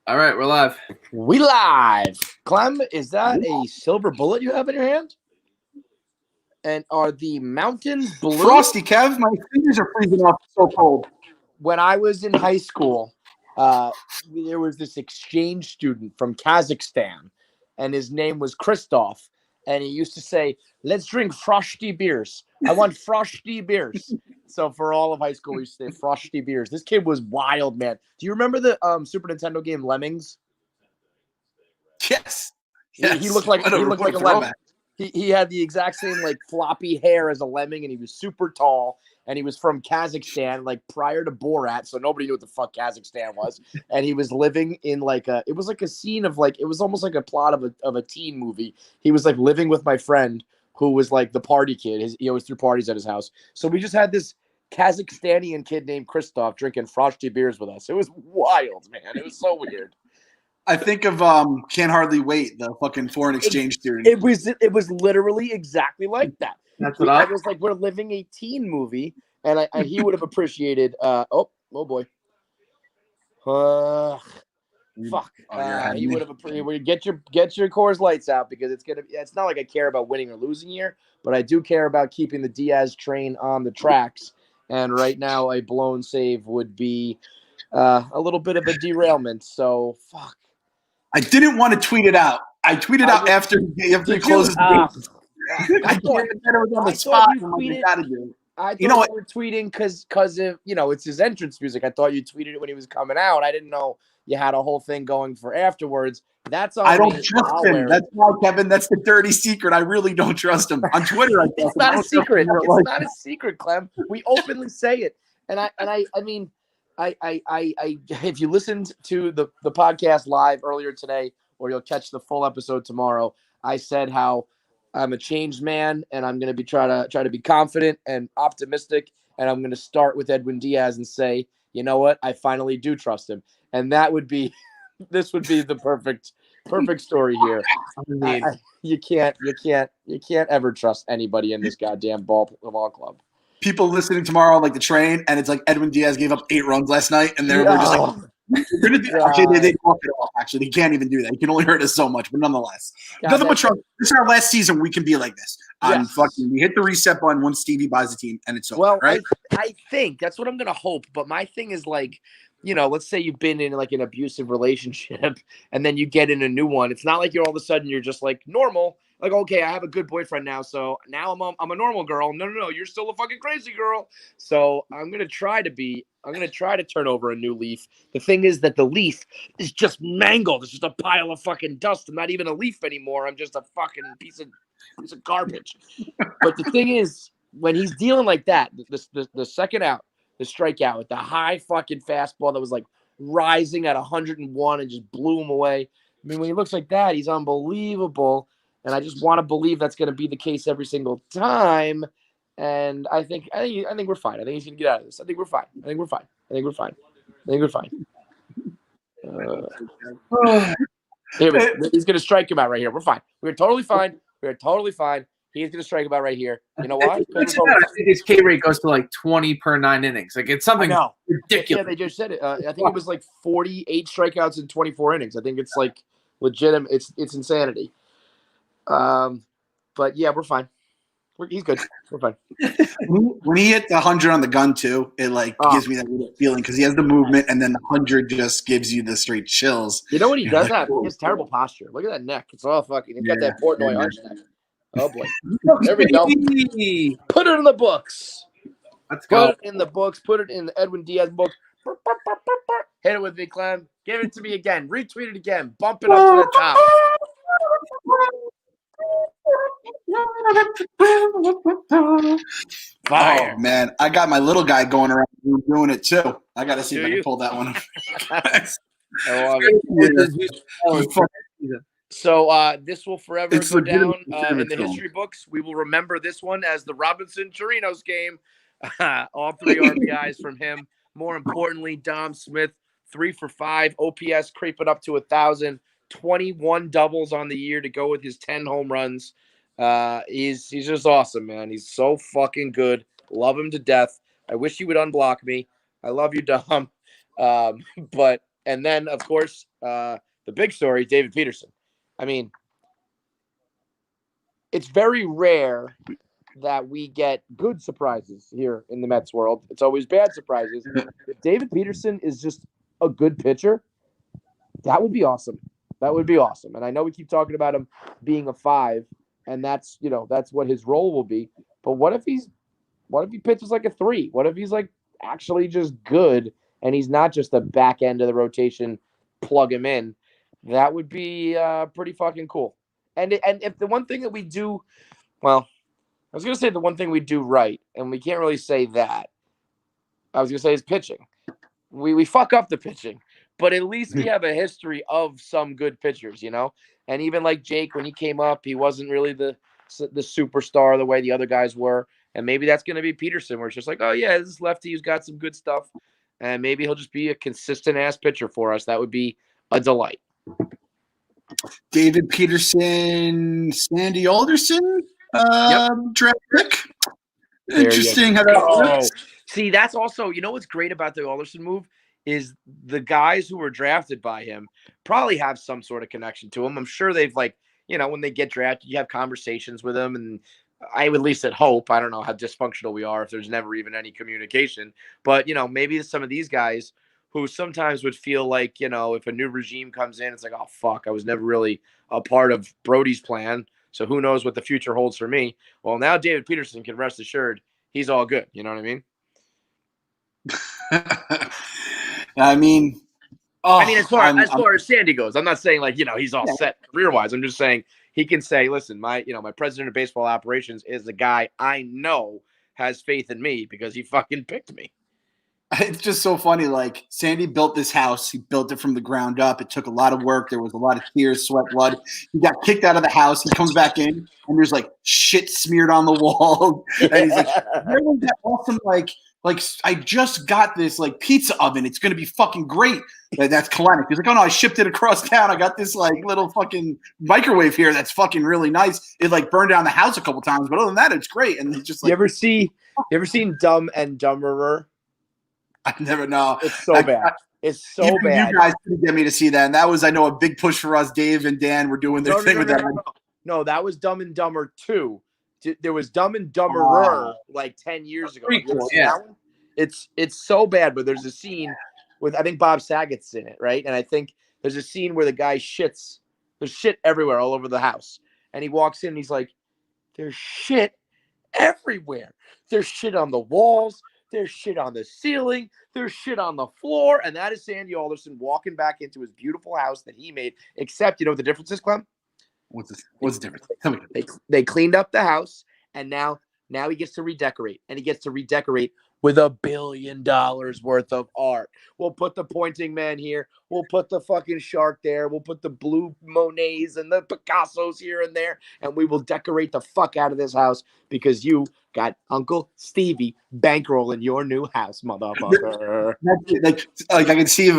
All right, we're live. We live. Clem, is that a silver bullet you have in your hand? And are the mountains blue? Frosty, Kev. My fingers are freezing off. It's so cold. When I was in high school, there was this exchange student from Kazakhstan, and his name was Christoph. And he used to say, "Let's drink frosty beers. I want frosty beers." So for all of high school, we used to say frosty beers. This kid was wild, man. Do you remember the Super Nintendo game Lemmings? Yes. He looked like a lemming. He had the exact same like floppy hair as a lemming, and he was super tall, and he was from Kazakhstan, like prior to Borat, so nobody knew what the fuck Kazakhstan was. And he was living in it was like a scene of it was almost like a plot of a teen movie. He was like living with my friend who was like the party kid. He always threw parties at his house. So we just had this Kazakhstanian kid named Christoph drinking frosty beers with us. It was wild, man. It was so weird. I think of Can't Hardly Wait, the fucking foreign exchange student. It was literally exactly like that. That's what I was like, we're living a teen movie, and he would have appreciated. Oh boy. Fuck. He would have appreciated. Get your Coors Lights out, because it's not like I care about winning or losing here, but I do care about keeping the Diaz train on the tracks. And right now, a blown save would be a little bit of a derailment. So fuck. I didn't want to tweet it out. I tweeted out after he closes the game. I thought it was on the spot. I thought you were tweeting because of, it's his entrance music. I thought you tweeted it when he was coming out. I didn't know you had a whole thing going for afterwards. That's all. I don't trust him. That's why, Kevin. That's the dirty secret. I really don't trust him. On Twitter, it's not a secret. It's not a secret, Clem. We openly say it. And I mean, if you listened to the podcast live earlier today, or you'll catch the full episode tomorrow, I said how I'm a changed man, and I'm going to try to be confident and optimistic, and I'm going to start with Edwin Diaz and say, you know what, I finally do trust him, and this would be the perfect story here. You can't ever trust anybody in this goddamn ball club. People listening tomorrow, like the train, and it's like Edwin Diaz gave up 8 runs last night, and we're just like, we're gonna do. Actually, they walk it off. Actually, they can't even do that. He can only hurt us so much, but nonetheless, nothing but trust. This is our last season. We can be like this. Yes. We hit the reset button once Stevie buys the team, and it's over. Well, right? I think that's what I'm gonna hope. But my thing is like, let's say you've been in like an abusive relationship, and then you get in a new one. It's not like you're all of a sudden you're just like normal. Like, okay, I have a good boyfriend now, so now I'm a normal girl. No, you're still a fucking crazy girl. So I'm gonna try to turn over a new leaf. The thing is that the leaf is just mangled. It's just a pile of fucking dust. I'm not even a leaf anymore. I'm just a fucking piece of garbage. But the thing is, when he's dealing like that, the second out, the strikeout with the high fucking fastball that was like rising at 101 and just blew him away. I mean, when he looks like that, he's unbelievable. And I just want to believe that's going to be the case every single time. And I think we're fine. I think he's going to get out of this. I think we're fine. He's going to strike him out right here. We're fine. We're totally fine. He's going to strike him out right here. You know why? His K rate goes to like 20 per 9 innings. Like, it's something ridiculous. Yeah, they just said it. I think it was like 48 strikeouts in 24 innings. I think it's like legitimate. It's insanity. But yeah, we're fine. He's good. We're fine. When he hit the 100 on the gun too, it gives me that little feeling, because he has the movement, and then the 100 just gives you the straight chills. You know what he does have? He has terrible posture. Look at that neck. It's all fucking. He's got that Portnoy arch neck. Oh boy. There we go. Put it in the books. Let's go. Put it in the books. Put it in the Edwin Diaz book. Hit it with me, Clem. Give it to me again. Retweet it again. Bump it up to the top. Fire. Oh man, I got my little guy going around doing it too. I got to see if I can pull that one up. I love it. So this will forever go down in the history books. We will remember this one as the Robinson Chirinos game. All 3 RBIs from him. More importantly, Dom Smith 3 for 5, OPS creeping up to 1,000. 21 doubles on the year to go with his 10 home runs. He's just awesome, man. He's so fucking good. Love him to death. I wish he would unblock me. I love you, Dom. But And then, of course, the big story, David Peterson. I mean, it's very rare that we get good surprises here in the Mets world. It's always bad surprises. If David Peterson is just a good pitcher, that would be awesome. That would be awesome. And I know we keep talking about him being a 5, and that's what his role will be. But what if he pitches like a 3? What if he's like actually just good and he's not just the back end of the rotation, plug him in? That would be pretty fucking cool. And if the one thing that we do, well, I was going to say the one thing we do right, and we can't really say that. I was going to say is pitching. We fuck up the pitching, but at least we have a history of some good pitchers, you know? And even like Jake, when he came up, he wasn't really the superstar the way the other guys were. And maybe that's going to be Peterson, where it's just like, oh, yeah, this lefty who's got some good stuff. And maybe he'll just be a consistent-ass pitcher for us. That would be a delight. David Peterson, Sandy Alderson, draft pick. Interesting how that works. See, that's also, you know what's great about the Alderson move is the guys who were drafted by him probably have some sort of connection to him. I'm sure they've when they get drafted, you have conversations with them, and I would at least hope. I don't know how dysfunctional we are if there's never even any communication, but maybe some of these guys who sometimes would feel like, if a new regime comes in, it's like, oh, fuck, I was never really a part of Brody's plan. So who knows what the future holds for me? Well, now David Peterson can rest assured he's all good. You know what I mean? As far as Sandy goes, I'm not saying he's all set career-wise. I'm just saying he can say, listen, my president of baseball operations is the guy I know has faith in me because he fucking picked me. It's just so funny. Like, Sandy built this house. He built it from the ground up. It took a lot of work. There was a lot of tears, sweat, blood. He got kicked out of the house. He comes back in, and there's shit smeared on the wall. And he's like, where was that awesome, I just got this pizza oven. It's gonna be fucking great. That's Kalanick. He's like, oh no, I shipped it across town. I got this little fucking microwave here that's fucking really nice. It burned down the house a couple times, but other than that, it's great. And he's just you ever seen Dumb and Dumberer? I never know. It's so bad. It's so bad. You guys couldn't get me to see that. And that was, I know, a big push for us. Dave and Dan were doing their thing with that. No, that was Dumb and Dumber 2. There was Dumb and Dumberer 10 years ago. Cool, yeah. It's so bad, but there's a scene with, I think Bob Saget's in it, right? And I think there's a scene where the guy shits. There's shit everywhere all over the house. And he walks in and he's like, there's shit everywhere. There's shit on the walls. There's shit on the ceiling. There's shit on the floor. And that is Sandy Alderson walking back into his beautiful house that he made. Except, you know what the difference is, Clem? What's the difference? Tell me. They cleaned up the house, and now he gets to redecorate. And he gets to redecorate with $1 billion worth of art. We'll put the pointing man here. We'll put the fucking shark there. We'll put the blue Monets and the Picassos here and there. And we will decorate the fuck out of this house because you got Uncle Stevie bankrolling your new house, motherfucker. I can see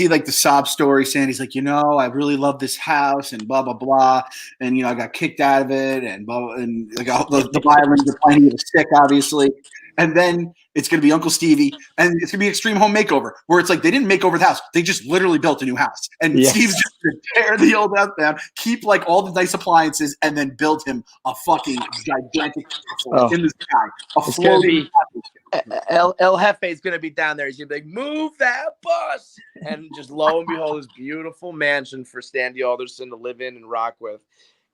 the sob story. Sandy's like, I really love this house and blah blah blah, and I got kicked out of it and blah, blah, and the violins are playing. He was sick, obviously, and then it's gonna be Uncle Stevie, and it's gonna be Extreme Home Makeover, where it's they didn't make over the house; they just literally built a new house, and Steve's just gonna tear the old house down, keep all the nice appliances, and then build him a fucking gigantic in the sky. It's gonna be El Jefe is gonna be down there. He's gonna be like, move that bus, and just lo and behold, this beautiful mansion for Sandy Alderson to live in and rock with.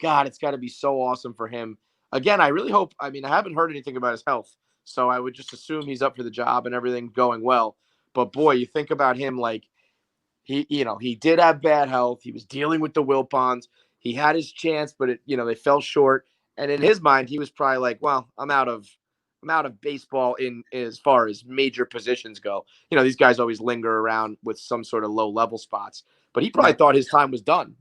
God, it's got to be so awesome for him. Again, I really hope. I haven't heard anything about his health, so I would just assume he's up for the job and everything going well. But boy, you think about him, he did have bad health. He was dealing with the Wilpons. He had his chance, but they fell short. And in his mind, he was probably like, well, I'm out of baseball in as far as major positions go. These guys always linger around with some sort of low level spots, but he probably thought his time was done,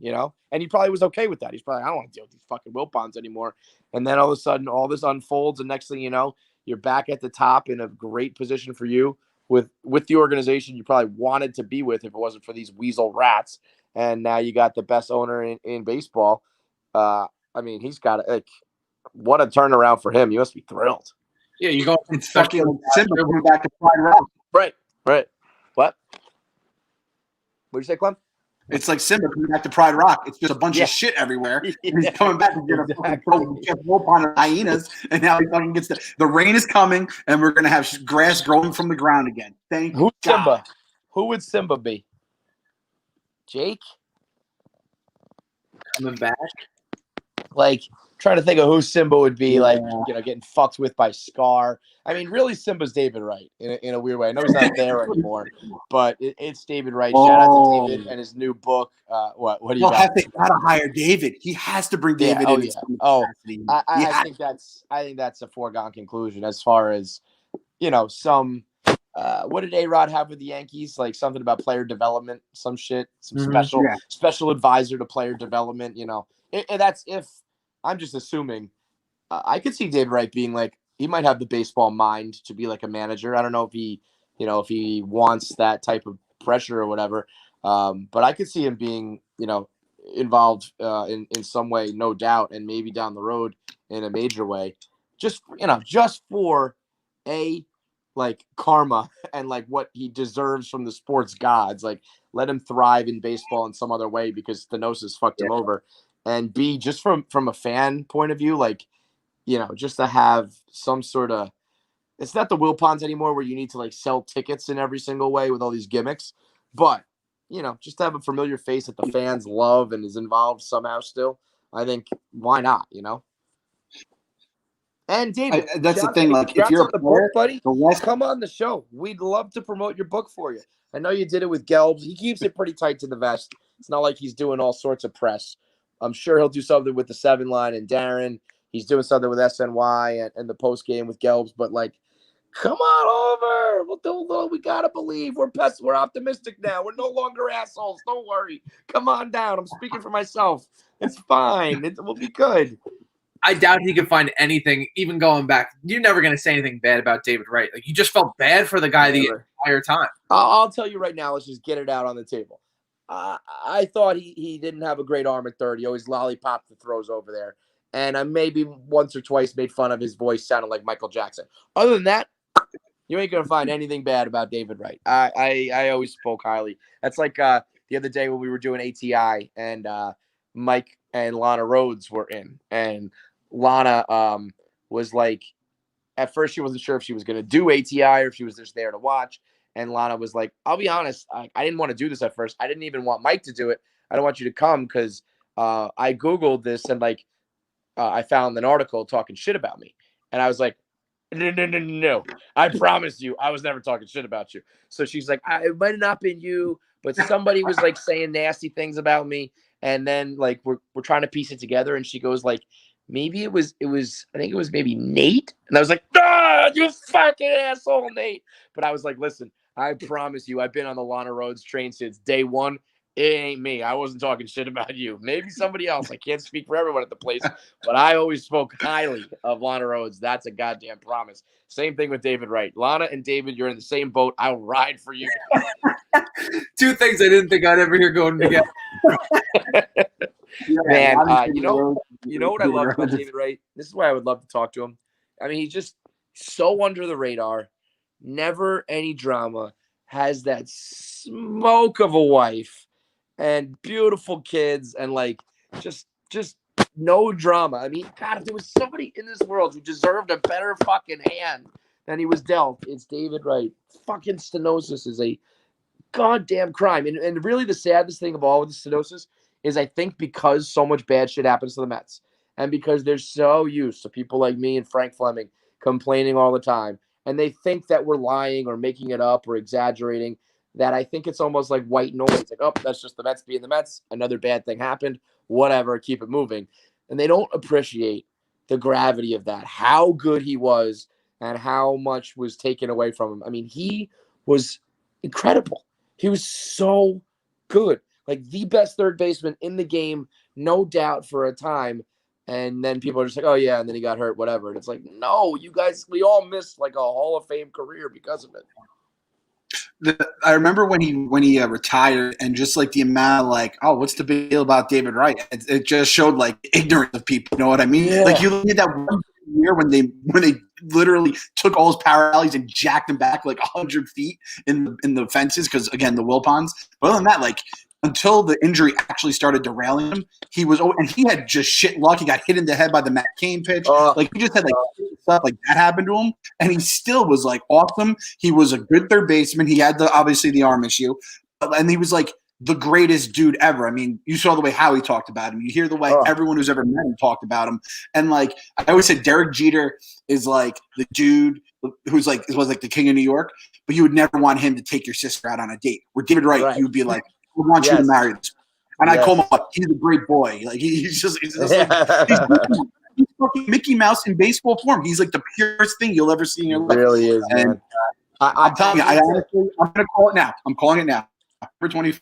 and he probably was okay with that. He's probably, I don't want to deal with these fucking Wilpons anymore. And then all of a sudden all this unfolds. And next thing you know, you're back at the top in a great position for you with the organization you probably wanted to be with if it wasn't for these weasel rats. And now you got the best owner in baseball. He's got what a turnaround for him. You must be thrilled. Yeah, you go. It's fucking Simba going back to Pride Rock. Right. What? What'd you say, Clem? It's like Simba coming back to Pride Rock. It's just a bunch of shit everywhere. And he's coming back and going to fucking Jeff Wolf on hyenas. And now he fucking gets the rain is coming, and we're going to have grass growing from the ground again. Who's God. Simba? Who would Simba be? Jake? Coming back. Like, trying to think of who Simba would be, like, you know, getting fucked with by Scar. I mean, really, Simba's David Wright in a weird way. I know he's not there anymore, but it's David Wright. Shout out to David and his new book. What do you got? They gotta hire David. He has to bring David in. I think that's a foregone conclusion as far as, you know, some. What did A-Rod have with the Yankees? Like something about player development, some shit, some special advisor to player development. You know, that's if I'm just assuming. I could see David Wright being like, he might have the baseball mind to be like a manager. I don't know if he, you know, if he wants that type of pressure or whatever. But I could see him being, you know, involved in some way, no doubt, and maybe down the road in a major way. Just, you know, just for like karma and like what he deserves from the sports gods. Like, let him thrive in baseball in some other way because stenosis fucked him over. And B, just from a fan point of view, like, you know, just to have some sort of, it's not the Wilpons anymore where you need to like sell tickets in every single way with all these gimmicks, but, you know, just to have a familiar face that the fans love and is involved somehow still. I think why not, you know? And David, that's the thing. Like, if you're a book, buddy, come on the show. We'd love to promote your book for you. I know you did it with Gelbs. He keeps it pretty tight to the vest. It's not like he's doing all sorts of press. I'm sure he'll do something with the 7 line and Darren. He's doing something with SNY and the post game with Gelbs. But like, come on over. We'll do. We gotta believe. We're optimistic now. We're no longer assholes. Don't worry. Come on down. I'm speaking for myself. It's fine. It will be good. I doubt he could find anything, even going back. You're never going to say anything bad about David Wright. Like, you just felt bad for the guy the entire time. I'll tell you right now. Let's just get it out on the table. I thought he didn't have a great arm at third. He always lollipopped the throws over there. And I maybe once or twice made fun of his voice sounding like Michael Jackson. Other than that, you ain't going to find anything bad about David Wright. I always spoke highly. That's like the other day when we were doing ATI and Mike and Lana Rhodes were in. And Lana was like, at first she wasn't sure if she was going to do ATI or if she was just there to watch. And Lana was like, I'll be honest, I didn't want to do this at first. I didn't even want Mike to do it. I don't want you to come because I Googled this and like I found an article talking shit about me. And I was like, no. I promise you, I was never talking shit about you. So she's like, it might have not been you, but somebody was like saying nasty things about me. And then like we're trying to piece it together. And she goes like, maybe it was I think it was maybe Nate. And I was like, you fucking asshole, Nate. But I was like, listen, I promise you, I've been on the Lana Rhodes train since day one. It ain't me. I wasn't talking shit about you. Maybe somebody else. I can't speak for everyone at the place, but I always spoke highly of Lana Rhodes. That's a goddamn promise. Same thing with David Wright. Lana and David, you're in the same boat. I'll ride for you. Two things I didn't think I'd ever hear going together. Man, you know what I love about David Wright? This is why I would love to talk to him. I mean, he's just so under the radar, never any drama, has that smoke of a wife and beautiful kids and like just no drama. I mean, God, if there was somebody in this world who deserved a better fucking hand than he was dealt, it's David Wright. Fucking stenosis is a goddamn crime. And really the saddest thing of all with the stenosis is I think because so much bad shit happens to the Mets and because they're so used to people like me and Frank Fleming complaining all the time and they think that we're lying or making it up or exaggerating, that I think it's almost like white noise. Like, oh, that's just the Mets being the Mets. Another bad thing happened. Whatever, keep it moving. And they don't appreciate the gravity of that, how good he was and how much was taken away from him. I mean, he was incredible. He was so good. Like the best third baseman in the game, no doubt for a time. And then people are just like, oh, yeah, and then he got hurt, whatever. And it's like, no, you guys, we all missed like a Hall of Fame career because of it. I remember when he retired and just like the amount of like, oh, what's the big deal about David Wright? It just showed like ignorance of people. You know what I mean? Yeah. Like you look at that one year when they literally took all his power alleys and jacked him back like 100 feet in the fences because, again, the Wilpons. But other than that, like, until the injury actually started derailing him, he was – and he had just shit luck. He got hit in the head by the Matt Cain pitch. Like, he just had, like, stuff like that happened to him, and he still was, like, awesome. He was a good third baseman. He had, obviously, the arm issue. And he was, like, the greatest dude ever. I mean, you saw the way Howie talked about him. You hear the way everyone who's ever met him talked about him. And, like, I always said Derek Jeter is, like, the dude who's, like, was, like, the king of New York, but you would never want him to take your sister out on a date. Where David Wright, you would be like, I want you to marry this. And I call him up. He's a great boy. Like, he's just like, he's fucking Mickey Mouse in baseball form. He's, like, the purest thing you'll ever see in your life. It really is, and, man. I'm telling you, I'm going to call it now. I'm calling it now. October 20th.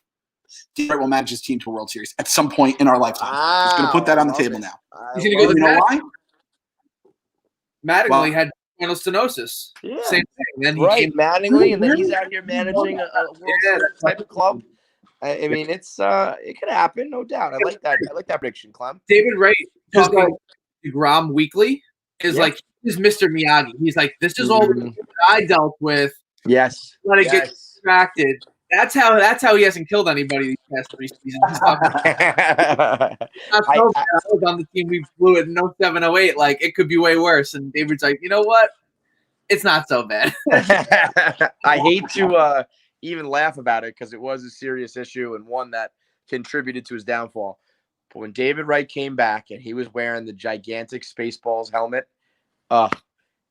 David Wright will manage his team to a World Series at some point in our lifetime. Just going to put that on the table now. He's going to go with you know why? Mattingly had spinal stenosis. Yeah. Same thing. Then he came Mattingly, and then he's out here managing a World Series type of club. I mean, it could happen, no doubt. I like that. I like that prediction, Clem. David Wright talking to Grom weekly is like he's Mr. Miyagi. He's like, this is all the I dealt with. Yes. Let it get distracted. That's how he hasn't killed anybody these past 3 seasons. I was on the team, we blew it in 07-08. Like, it could be way worse. And David's like, you know what? It's not so bad. I hate to even laugh about it because it was a serious issue and one that contributed to his downfall. But when David Wright came back and he was wearing the gigantic Spaceballs helmet,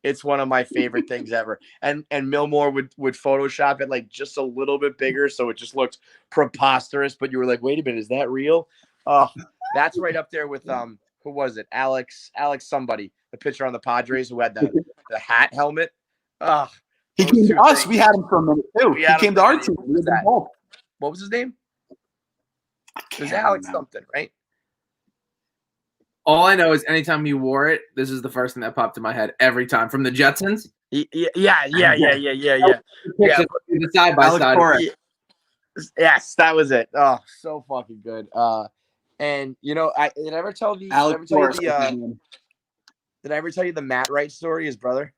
it's one of my favorite things ever. And Milmore would Photoshop it like just a little bit bigger, so it just looked preposterous. But you were like, wait a minute, is that real? That's right up there with who was it? Alex somebody, the pitcher on the Padres who had the hat helmet. He came to us. We had him for a minute too. He came to our team. What was his name? It was Alex something, right? All I know is anytime he wore it, this is the first thing that popped in my head every time. From the Jetsons? Yeah. The side by side. Yes, that was it. Oh, so fucking good. And you know, did I ever tell you the Matt Wright story, his brother?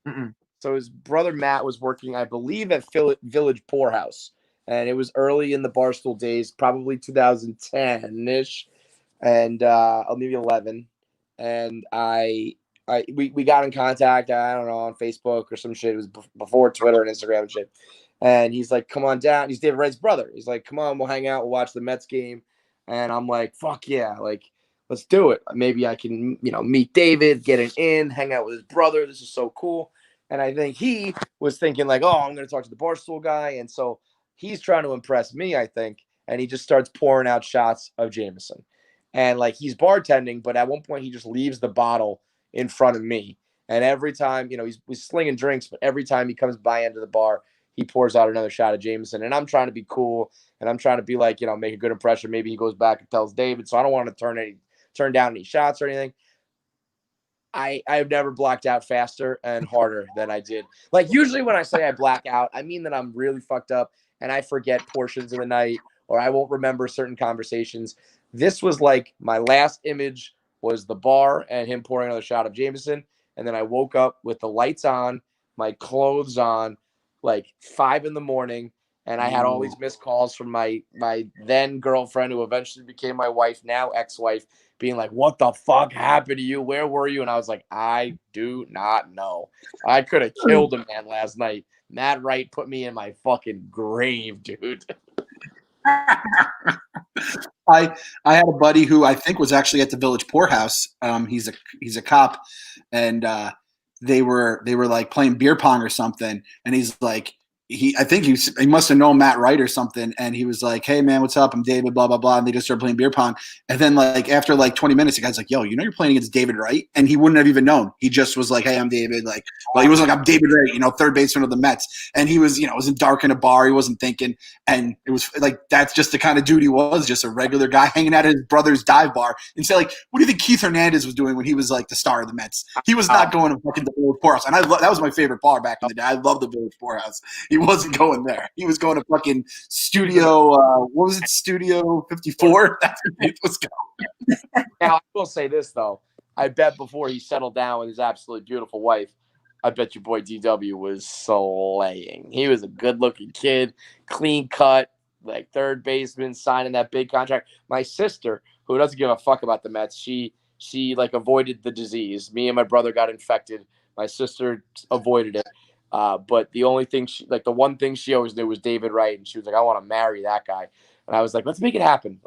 Mm-mm. So his brother Matt was working, I believe, at Village Poorhouse. And it was early in the Barstool days, probably 2010-ish. And maybe 11, and we got in contact. I don't know, on Facebook or some shit. It was before Twitter and Instagram and shit. And he's like, "Come on down." He's David Wright's brother. He's like, "Come on, we'll hang out. We'll watch the Mets game." And I'm like, "Fuck yeah! Like, let's do it. Maybe I can, meet David, get an in, hang out with his brother. This is so cool." And I think he was thinking like, "Oh, I'm going to talk to the Barstool guy," and so he's trying to impress me, I think. And he just starts pouring out shots of Jameson. And like he's bartending, but at one point he just leaves the bottle in front of me. And every time, he's slinging drinks, but every time he comes by into the bar, he pours out another shot of Jameson. And I'm trying to be cool, and I'm trying to be like, make a good impression. Maybe he goes back and tells David. So I don't want to turn down any shots or anything. I've never blacked out faster and harder than I did. Like usually when I say I black out, I mean that I'm really fucked up and I forget portions of the night or I won't remember certain conversations. This was like my last image was the bar and him pouring another shot of Jameson. And then I woke up with the lights on, my clothes on, like 5 a.m. And I had all these missed calls from my then girlfriend, who eventually became my wife, now ex-wife, being like, "What the fuck happened to you? Where were you?" And I was like, "I do not know. I could have killed a man last night. Matt Wright put me in my fucking grave, dude." I had a buddy who I think was actually at the Village Poorhouse. He's a cop, and they were like playing beer pong or something, and he's like, I think he must have known Matt Wright or something, and he was like, "Hey man, what's up? I'm David, blah blah blah," and they just started playing beer pong, and then like after like 20 minutes, the guy's like, "Yo, you're playing against David Wright," and he wouldn't have even known. He just was like, "Hey, I'm David," like, well, he was like, "I'm David Wright, third baseman of the Mets," and he was, it was dark in a bar, he wasn't thinking, and it was like that's just the kind of dude he was, just a regular guy hanging out at his brother's dive bar, and say like, "What do you think Keith Hernandez was doing when he was like the star of the Mets?" He was not going to fucking the Village Poorhouse, and that was my favorite bar back in the day. I love the Village Poorhouse. He wasn't going there. He was going to fucking Studio, what was it, Studio 54? That's where he was going. Now, I will say this, though. I bet before he settled down with his absolutely beautiful wife, I bet your boy DW was slaying. He was a good-looking kid, clean cut, like third baseman, signing that big contract. My sister, who doesn't give a fuck about the Mets, she like avoided the disease. Me and my brother got infected. My sister avoided it. But the only thing the one thing she always knew was David Wright, and she was like, I want to marry that guy. And I was like, let's make it happen.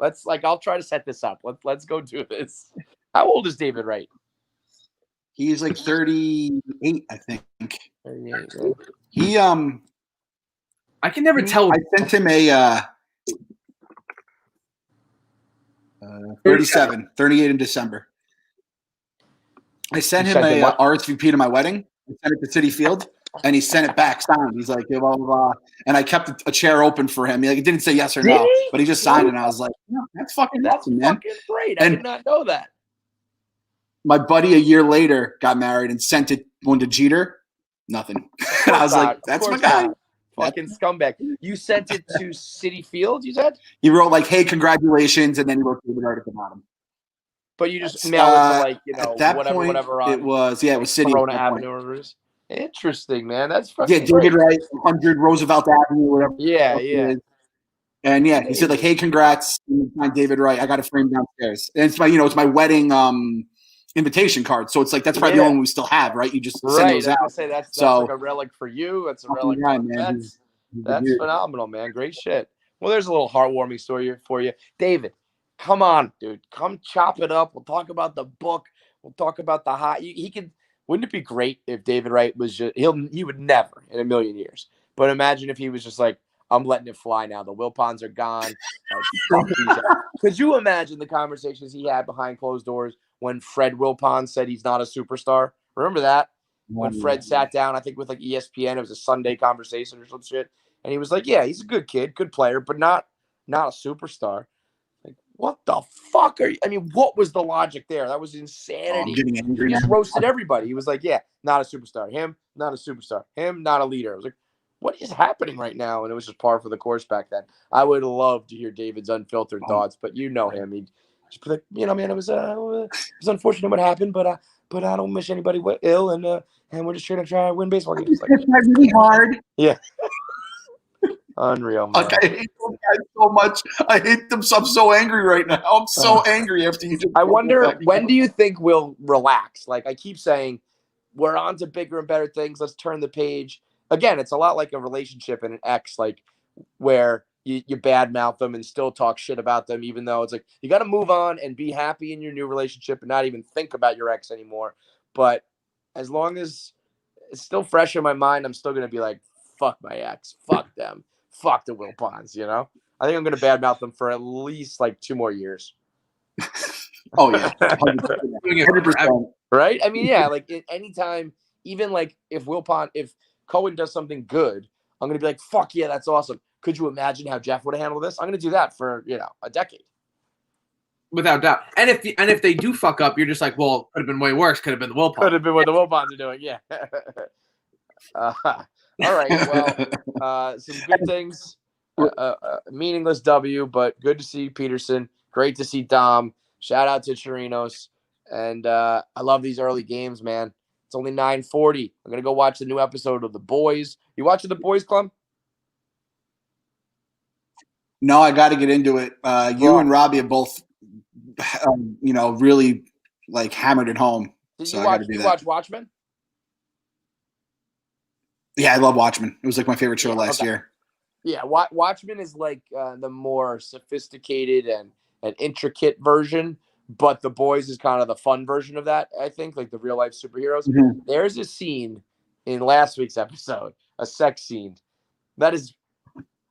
I'll try to set this up. Let's go do this. How old is David Wright? He's like 38, I think. 38, yeah. He I can never tell. I sent him a 38 in December. I sent him a RSVP to my wedding. I sent it to Citi Field, and he sent it back signed. He's like, blah, blah, blah. And I kept a chair open for him. He didn't say yes or no, but he just signed it. And I was like, yeah, that's fucking awesome, man. Fucking great. I did not know that. My buddy a year later got married and sent one to Jeter. Nothing. And I was like, that's my guy. Fucking scumbag. You sent it to Citi Field, you said? He wrote like, hey, congratulations. And then he wrote David Wright at the bottom. But you just mailed it to at that whatever, point, whatever. It was Citi. Corona Avenue or it is. Interesting, man. That's fucking David Wright, 100 Roosevelt Avenue, whatever. Yeah. And he said like, hey, congrats. I'm David Wright. I got a frame downstairs. And it's my wedding invitation card. So it's like that's probably the only one we still have, right? You just send those out. That's like a relic for you. That's a relic for man. That's phenomenal, man. Great shit. Well, there's a little heartwarming story for you. David, come on, dude. Come chop it up. We'll talk about the book. We'll talk about the hot. He could. Wouldn't it be great if David Wright was just he would never in a million years. But imagine if he was just like, I'm letting it fly now. The Wilpons are gone. Could you imagine the conversations he had behind closed doors when Fred Wilpon said he's not a superstar? Remember that? When Fred sat down, I think with like ESPN, it was a Sunday conversation or some shit. And he was like, yeah, he's a good kid, good player, but not a superstar. Like, what the fuck are you? I mean, what was the logic there? That was insanity. I'm getting angry. He just roasted everybody. He was like, yeah, not a superstar. Him, not a superstar. Him, not a leader. I was like, what is happening right now? And it was just par for the course back then. I would love to hear David's unfiltered thoughts, but you know him. He'd just be like, man, it was unfortunate what happened, but I don't wish anybody ill, and we're just trying to try to win baseball games. Like, it's really hard. Yeah. Unreal, man. Like, I hate those guys so much. I hate them. I'm so angry right now. I'm so angry after you just. I wonder, when do you think we'll relax? Like, I keep saying, we're on to bigger and better things. Let's turn the page. Again, it's a lot like a relationship and an ex, like where you badmouth them and still talk shit about them, even though it's like you got to move on and be happy in your new relationship and not even think about your ex anymore. But as long as it's still fresh in my mind, I'm still going to be like, fuck my ex, fuck them, fuck the Wilpons, you know? I think I'm going to badmouth them for at least like 2 more years. Oh, yeah. 100%. Right? I mean, yeah, like anytime, even like if Cohen does something good, I'm going to be like, fuck yeah, that's awesome. Could you imagine how Jeff would have handled this? I'm going to do that for, a decade. Without doubt. And if they do fuck up, you're just like, well, could have been way worse. Could have been the Wilpons. Could have been what the Wilpons are doing, yeah. All right, well, some good things. Meaningless W, but good to see Peterson. Great to see Dom. Shout out to Chirinos. And I love these early games, man. It's only 9:40. I'm going to go watch the new episode of The Boys. You watching The Boys Club? No, I got to get into it. You and Robbie have both, really like hammered it home. Did you watch Watchmen? Yeah, I love Watchmen. It was like my favorite show last year. Yeah, Watchmen is like the more sophisticated and intricate version, but The Boys is kind of the fun version of that, I think, like the real life superheroes. Mm-hmm. There's a scene in last week's episode, a sex scene, that is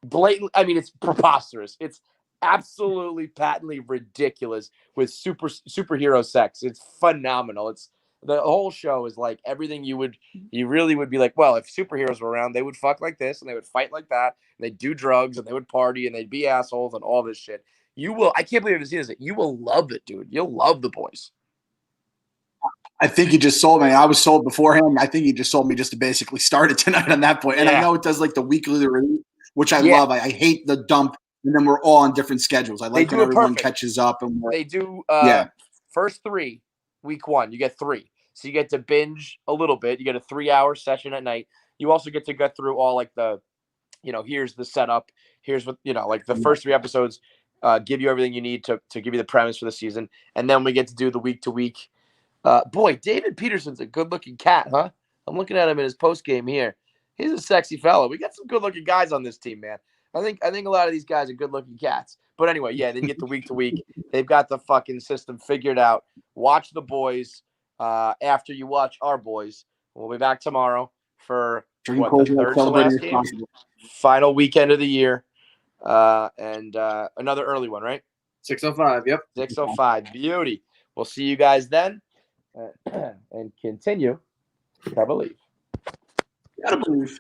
blatant. I mean, it's preposterous. It's absolutely patently ridiculous with superhero sex. It's phenomenal. It's the whole show is like everything you really would be like, well, if superheroes were around, they would fuck like this and they would fight like that and they'd do drugs and they would party and they'd be assholes and all this shit. I can't believe you've seen this. You will love it, dude. You'll love The Boys. I think he just sold me. I was sold beforehand. I think he just sold me just to basically start it tonight on that point. And I know it does like the weekly release, which I love. I hate the dump, and then we're all on different schedules. I like when everyone catches up. And they do first 3, week 1. You get 3. So you get to binge a little bit. You get a 3-hour session at night. You also get to go through all like the, here's the setup. Here's what, like the first 3 episodes give you everything you need to give you the premise for the season. And then we get to do the week to week. Boy, David Peterson's a good looking cat, huh? I'm looking at him in his post game here. He's a sexy fellow. We got some good looking guys on this team, man. I think a lot of these guys are good looking cats. But anyway, yeah, then you get the week to week. They've got the fucking system figured out. Watch the boys after you watch our boys. We'll be back tomorrow for the third to last game, final weekend of the year, and another early one, right? 6:05. Yep. 6:05. Beauty. We'll see you guys then, and continue to believe. Gotta believe.